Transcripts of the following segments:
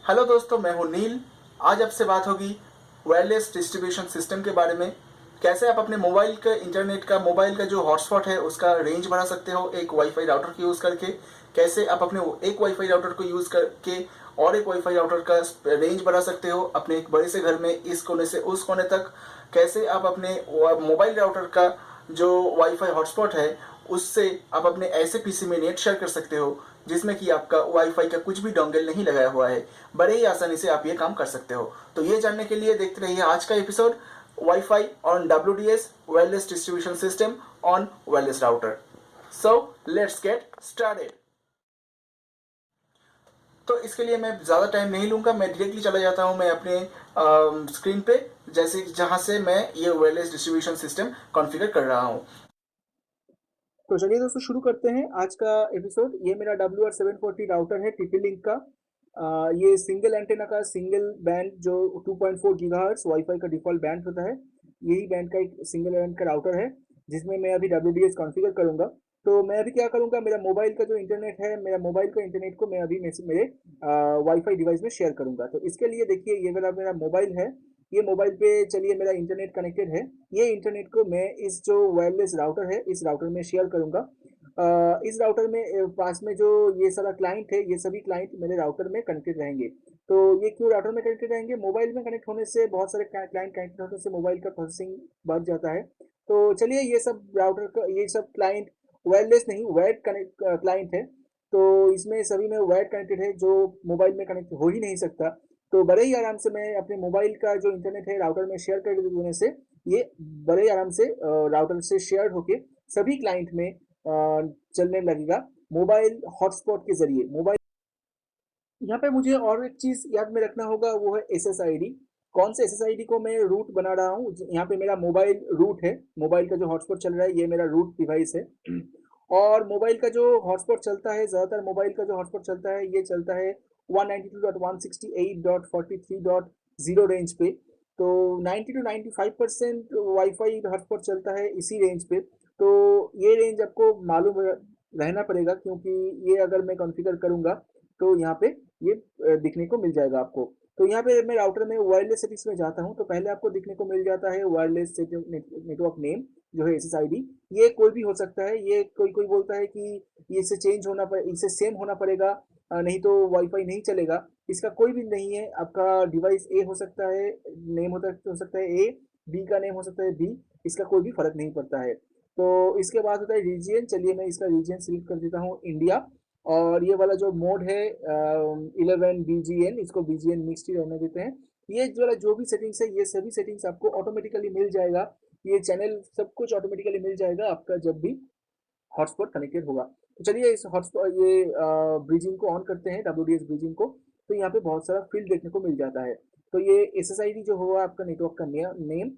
Hello दोस्तों, मैं हूं नील। आज आपसे बात होगी वायरलेस डिस्ट्रीब्यूशन सिस्टम के बारे में। कैसे आप अपने मोबाइल का इंटरनेट का मोबाइल का जो हॉटस्पॉट है उसका रेंज बढ़ा सकते हो एक वाईफाई राउटर को यूज़ करके। कैसे आप अपने एक वाईफाई राउटर को यूज़ करके और एक वाईफाई राउटर का रेंज बढ़ा सकते हो अपने एक बड़े से घर में इस कोने से उस कोने तक। कैसे आप अपने मोबाइल राउटर का जो वाईफाई हॉटस्पॉट है उससे आप अपने ऐसे पीसी में नेट शेयर कर सकते हो जिसमें कि आपका वाईफाई का कुछ भी डोंगल नहीं लगाया हुआ है। बड़े ही आसानी से आप ये काम कर सकते हो। तो ये जानने के लिए देखते रहिए आज का episode, wifi on WDS wireless distribution system on wireless router. So let's get started. तो इसके लिए मैं ज़्यादा टाइम नहीं लूँगा, मैं डायरेक्टली चला जाता हूँ मैं अपने स्क्रीन पे, जैसे जहाँ से मैं ये वायरलेस डिस्ट्रीब्यूशन सिस्टम कॉन्फ़िगर कर रहा हूँ। तो चलिए दोस्तों, शुरू करते हैं आज का एपिसोड। ये मेरा WR740 राउटर है TP लिंक का। ये सिंगल एंटेना का सिंगल बैंड जो 2.4 गीगाहर्ट्ज वाईफाई का डिफ़ॉल्ट बैंड होता है, यही बैंड का एक सिंगल बैंड का राउटर है जिसमें मैं अभी WDS कॉन्फ़िगर करूँगा। तो मैं अभी क्या करूँगा, मेरा मोबाइल का जो इंटरनेट है, मेरा मोबाइल का इंटरनेट को मैं अभी मेरे वाईफाई डिवाइस में शेयर करूँगा। तो इसके लिए देखिए, ये वाला मेरा मोबाइल है। ये मोबाइल पे चलिए मेरा इंटरनेट कनेक्टेड है। ये इंटरनेट को मैं इस जो वायरलेस राउटर है इस राउटर में शेयर करूँगा। इस राउटर में पास में जो ये सारा क्लाइंट है, ये सभी क्लाइंट मेरे राउटर में कनेक्टेड रहेंगे। तो ये क्यों राउटर में कनेक्टेड रहेंगे? मोबाइल में कनेक्ट होने से, बहुत सारे क्लाइंट कनेक्ट होने से मोबाइल का प्रोसेसिंग बढ़ जाता है। तो चलिए, ये सब राउटर का ये सब क्लाइंट वायरलेस नहीं, वायर्ड कनेक्ट क्लाइंट है। तो इसमें सभी में वायर्ड कनेक्टेड है जो मोबाइल में कनेक्ट हो ही नहीं सकता। तो बड़े ही आराम से मैं अपने मोबाइल का जो इंटरनेट है राउटर में शेयर कर देने से ये बड़े ही आराम से राउटर से शेयर होके सभी क्लाइंट में चलने लगेगा मोबाइल हॉटस्पॉट के जरिए। मोबाइल यहाँ पे मुझे और एक चीज याद में रखना होगा, वो है SSID। कौन से SSID को मैं रूट बना रहा हूँ? यहाँ पे मेरा मोबाइल रूट है, मोबाइल का जो हॉटस्पॉट चल रहा है ये मेरा रूट डिवाइस है। और मोबाइल का जो हॉटस्पॉट चलता है, ज़्यादातर मोबाइल का जो हॉटस्पॉट चलता है ये चलता है 192.168.43.0 रेंज पे। तो 90 to 95% वाईफाई हॉटस्पॉट चलता है इसी रेंज पे। तो ये रेंज आपको मालूम रहना पड़ेगा, क्योंकि ये अगर मैं कॉन्फ़िगर करूँगा तो यहाँ पे ये दिखने को मिल जाएगा आपको। तो यहाँ पे मैं राउटर में वायरलेस सेटिंग्स में जाता हूँ तो पहले आपको दिखने को मिल जाता है वायरलेस नेटवर्क नेम जो है SSID। ये कोई भी हो सकता है। ये कोई कोई बोलता है कि ये इससे चेंज होना इससे सेम होना पड़ेगा, नहीं तो वाईफाई नहीं चलेगा। इसका कोई भी नहीं है। आपका डिवाइस ए हो सकता है, नेम हो सकता है ए, बी का नेम हो सकता है बी, इसका कोई भी फर्क नहीं पड़ता है। तो इसके बाद होता है रीजियन। चलिए मैं इसका रीजियन सिलेक्ट कर देता हूँ इंडिया। और ये वाला जो मोड है 11 BGN, इसको BGN मिक्स्ड ही रहने देते हैं। ये जो वाला जो भी सेटिंग्स है ये सभी सेटिंग्स आपको ऑटोमेटिकली मिल जाएगा। ये चैनल सब कुछ ऑटोमेटिकली मिल जाएगा आपका जब भी हॉटस्पॉट कनेक्टेड होगा। तो चलिए इस हॉटस्पॉट ये ब्रिजिंग को ऑन करते हैं, WDS ब्रिजिंग को। तो यहाँ पे बहुत सारा फील्ड देखने को मिल जाता है। तो ये SSID जो होगा आपका नेटवर्क का नेम।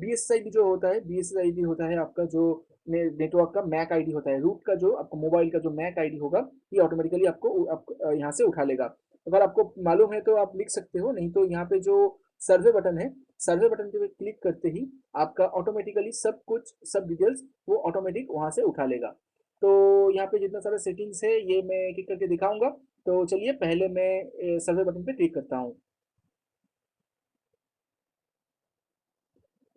BSSID जो होता है, BSSID होता है आपका जो नेटवर्क का मैक आईडी होता है। रूट का जो आपका मोबाइल का जो मैक आईडी होगा ये ऑटोमेटिकली आपको यहाँ से उठा लेगा। अगर आपको मालूम है तो आप लिख सकते हो, नहीं तो यहाँ पे जो सर्वे बटन है, सर्वे बटन पे क्लिक करते ही आपका ऑटोमेटिकली सब कुछ सब डिटेल्स वो ऑटोमेटिक वहाँ से उठा लेगा। तो यहाँ पे जितना सारा सेटिंग्स है ये मैं एक एक करके दिखाऊंगा। तो चलिए पहले मैं सर्वे बटन पे क्लिक करता हूँ।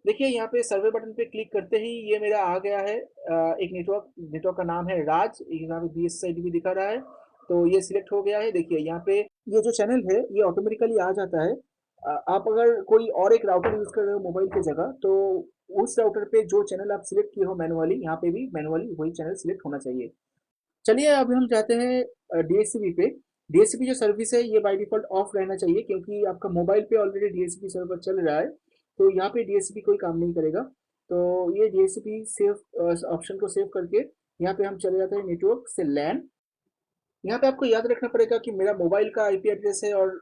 देखिए यहाँ पे सर्वे बटन पे क्लिक करते ही ये मेरा आ गया है। एक नेटवर्क नेटवर्क का नाम है राज, यहाँ पे BSSID भी दिखा रहा है। तो ये सिलेक्ट हो गया है। देखिए यहाँ पे ये जो चैनल है ये ऑटोमेटिकली आ जाता है। आप अगर कोई और एक राउटर यूज कर रहे हो मोबाइल की जगह, तो उस राउटर पे जो चैनल आप सिलेक्ट किए हो मैनुअली, यहाँ पे भी मैनुअली वही चैनल सिलेक्ट होना चाहिए। चलिए अभी हम जाते हैं DHCP पे। DHCP जो सर्विस है ये बाय डिफॉल्ट ऑफ रहना चाहिए, क्योंकि आपका मोबाइल पे ऑलरेडी DHCP सर्वर चल रहा है। तो यहाँ पे DHCP कोई काम नहीं करेगा। तो ये DHCP सेव ऑप्शन को सेव करके यहाँ पे हम चले जाते हैं नेटवर्क से लैन। यहाँ पे आपको याद रखना पड़ेगा कि मेरा मोबाइल का IP एड्रेस है और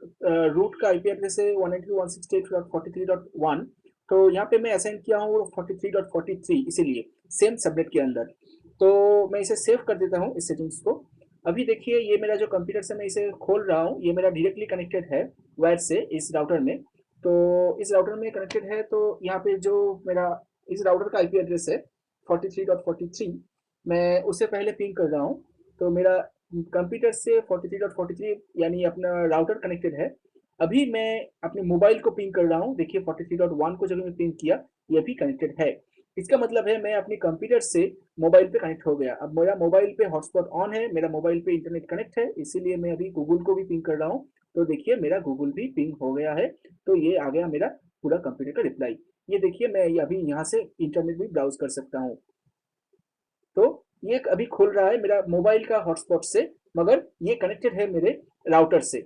रूट का IP एड्रेस है 192.168.43.1। तो यहाँ पे मैं असाइन किया हूँ 43.43, इसीलिए सेम सबनेट के अंदर। तो मैं इसे सेव कर देता हूँ इस सेटिंग्स को। अभी देखिए ये मेरा जो कंप्यूटर से मैं इसे खोल रहा हूँ, ये मेरा डायरेक्टली कनेक्टेड है वायर से इस राउटर में। तो इस राउटर में कनेक्टेड है। तो यहाँ पे जो मेरा इस राउटर का IP एड्रेस है 43.43, मैं उसे पहले पिंग कर रहा हूँ। तो मेरा कंप्यूटर से 43.43 यानी अपना राउटर कनेक्टेड है। अभी मैं अपने मोबाइल को पिंग कर रहा हूँ, देखिए 43.1 को जब मैं पिंग किया, ये भी कनेक्टेड है। इसका मतलब है मैं अपने कंप्यूटर से मोबाइल पे कनेक्ट हो गया। अब मेरा मोबाइल पे हॉटस्पॉट ऑन है, मेरा मोबाइल पे इंटरनेट कनेक्ट है, इसीलिए मैं अभी गूगल को भी पिंग कर रहा हूँ। तो देखिए मेरा गूगल भी पिंग हो गया है। तो ये आ गया मेरा पूरा कंप्यूटर का रिप्लाई। ये देखिए मैं अभी यहाँ से इंटरनेट भी ब्राउज कर सकता हूँ। तो ये अभी खुल रहा है मेरा मोबाइल का हॉटस्पॉट से, मगर ये कनेक्टेड है मेरे राउटर से।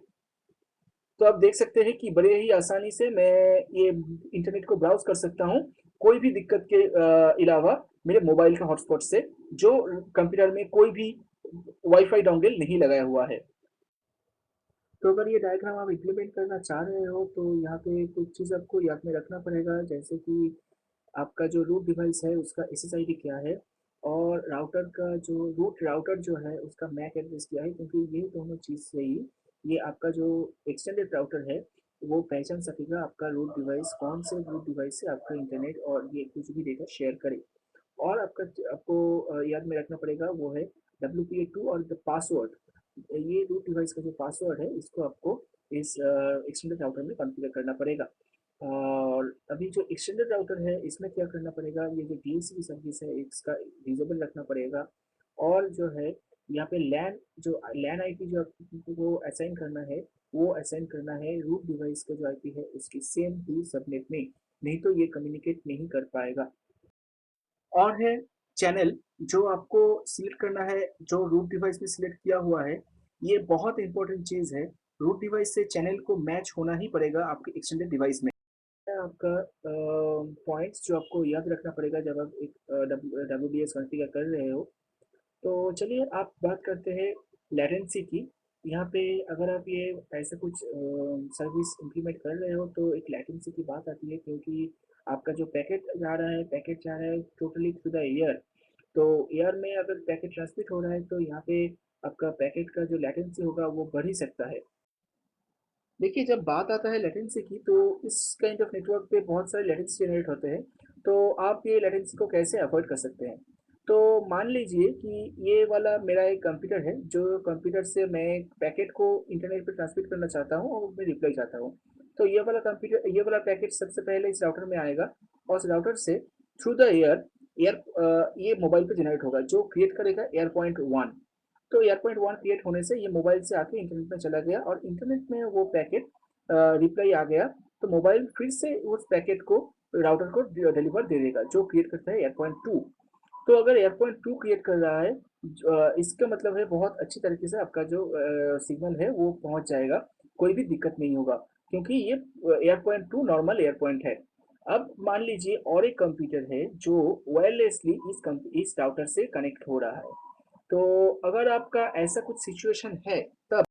तो आप देख सकते हैं कि बड़े ही आसानी से मैं ये इंटरनेट को ब्राउज कर सकता हूँ, कोई भी दिक्कत के अलावा, मेरे मोबाइल का हॉटस्पॉट से, जो कंप्यूटर में कोई भी वाईफाई डोंगल नहीं लगाया हुआ है। तो अगर ये डायग्राम आप इम्प्लीमेंट करना चाह रहे हो तो यहाँ पे कुछ चीज़ आपको याद में रखना पड़ेगा, जैसे कि आपका जो रूट डिवाइस है उसका एसएसआईडी क्या है, और राउटर का जो रूट राउटर जो है उसका मैक एड्रेस क्या है, क्योंकि ये दोनों चीज़ से ही ये आपका जो एक्सटेंडेड राउटर है वो पहचान सकेगा आपका रूट डिवाइस कौन से रूट डिवाइस से आपका इंटरनेट और ये कुछ भी डेटा शेयर करे। और आपको याद में रखना पड़ेगा वो है WPA2 और द पासवर्ड। ये रूट डिवाइस का जो पासवर्ड है इसको आपको इस एक्सटेंडेड राउटर में कॉन्फ़िगर करना पड़ेगा। और अभी जो एक्सटेंडेड राउटर है इसमें क्या करना पड़ेगा, ये जो DHCP सर्विस है इसका डिसेबल रखना पड़ेगा। और जो है यहाँ पे लैन आईपी जो आपको असाइन करना है, वो असाइन करना है रूट डिवाइस का जो आईपी है उसकी सेम ही सबनेट में, नहीं तो ये कम्युनिकेट नहीं कर पाएगा। और है चैनल, जो आपको सिलेक्ट करना है, जो रूट डिवाइस में सिलेक्ट किया हुआ है, ये बहुत इंपॉर्टेंट चीज़ है। रूट डिवाइस से चैनल को मैच होना ही पड़ेगा आपके एक्सटेंडेड डिवाइस में। आपका पॉइंट्स जो आपको याद रखना पड़ेगा जब आप एक WDS कॉन्फ़िगर कर रहे हो। तो चलिए आप बात करते हैं लेटेंसी की। यहाँ पे अगर आप ये ऐसा कुछ सर्विस इम्प्लीमेंट कर रहे हो तो एक लेटेंसी की बात आती है, क्योंकि आपका जो पैकेट जा रहा है टोटली थ्रू द एयर। तो एयर में अगर पैकेट ट्रांसमिट हो रहा है तो यहाँ पे आपका पैकेट का जो लेटेंसी होगा वो बढ़ ही सकता है। देखिए जब बात आता है लेटेंसी की तो इस काइंड ऑफ नेटवर्क पे बहुत सारे लेटेंसी जनरेट होते हैं। तो आप ये लेटेंसी को कैसे अवॉइड कर सकते हैं? तो मान लीजिए कि ये वाला मेरा एक कंप्यूटर है, जो कंप्यूटर से मैं पैकेट को इंटरनेट पे ट्रांसमिट करना चाहता हूँ और मैं रिप्लाई चाहता हूँ। तो ये वाला पैकेट सबसे पहले इस राउटर में आएगा, और उस राउटर से थ्रू द ये मोबाइल पे जनरेट होगा, जो क्रिएट करेगा एयर पॉइंट वन। तो एयर पॉइंट वन क्रिएट होने से ये मोबाइल से आके इंटरनेट में चला गया, और इंटरनेट में वो पैकेट रिप्लाई आ गया। तो मोबाइल फिर से उस पैकेट को राउटर को डिलीवर दे देगा, जो क्रिएट करता है एयर पॉइंट टू। तो अगर एयर पॉइंट टू क्रिएट कर रहा है, इसका मतलब है बहुत अच्छी तरीके से आपका जो सिग्नल है वो पहुंच जाएगा, कोई भी दिक्कत नहीं होगा, क्योंकि ये air point two normal air point है। अब मान लीजिए और एक कंप्यूटर है जो वायरलेसली इस राउटर से कनेक्ट हो रहा है। तो अगर आपका ऐसा कुछ सिचुएशन है, तब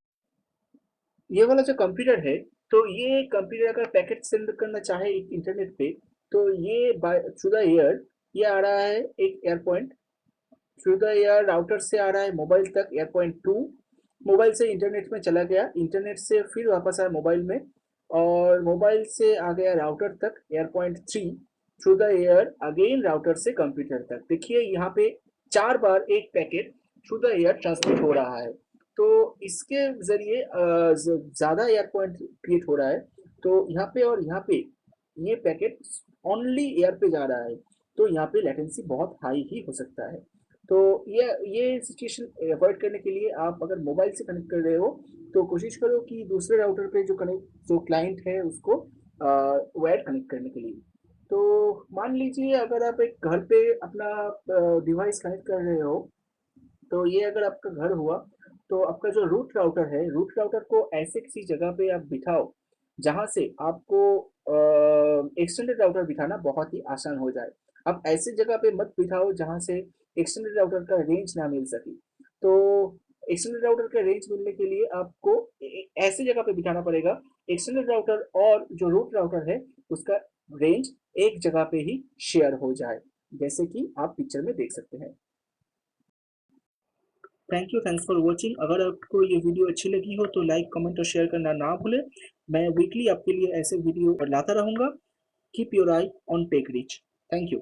ये वाला जो कंप्यूटर है, तो ये कंप्यूटर अगर पैकेट सेंड करना चाहे इंटरनेट पे, तो ये बाय थ्रू द एयर ये आ रहा है एक air point, through the air router से आ रहा है मोबाइल तक एयर पॉइंट टू, मोबाइल से इंटरनेट में चला गया, इंटरनेट से फिर वापस आया मोबाइल में, और मोबाइल से आ गया राउटर तक air point three, through the air again router से कंप्यूटर तक। देखिए यहाँ पे 4 बार एक packet through the air transmit हो रहा है। तो इसके जरिए ज़्यादा एयर पॉइंट क्रिएट हो रहा है। तो यहाँ पे और यहाँ पे ये पैकेट ओनली एयर पे जा रहा है, तो यहाँ पे लेटेंसी बहुत हाई ही हो सकता है। तो ये सिचुएशन अवॉइड करने के लिए आप अगर मोबाइल से कनेक्ट कर रहे हो तो कोशिश करो कि दूसरे राउटर पे जो क्लाइंट है उसको वायर कनेक्ट करने के लिए। तो मान लीजिए अगर आप एक घर पे अपना डिवाइस कनेक्ट कर रहे हो, तो ये अगर आपका घर हुआ, तो आपका जो रूट राउटर को ऐसे किसी जगह पे आप बिठाओ जहाँ से आपको एक्सटेंडेड राउटर बिठाना बहुत ही आसान हो जाए। आप ऐसे जगह पे मत बिठाओ जहाँ से एक्सटेंडेड राउटर का रेंज ना मिल सके। तो एक्सटेंडेड राउटर का रेंज मिलने के लिए आपको ऐसे जगह पे बिठाना पड़ेगा, एक्सटेंडेड राउटर और जो रूट राउटर है उसका रेंज एक जगह पे ही शेयर हो जाए, जैसे कि आप पिक्चर में देख सकते हैं। Thanks for watching. अगर आपको ये वीडियो अच्छी लगी हो तो लाइक कमेंट और शेयर करना ना भूलें। मैं वीकली आपके लिए ऐसे वीडियो लाता रहूँगा। Keep your eye on tech reach. Thank you.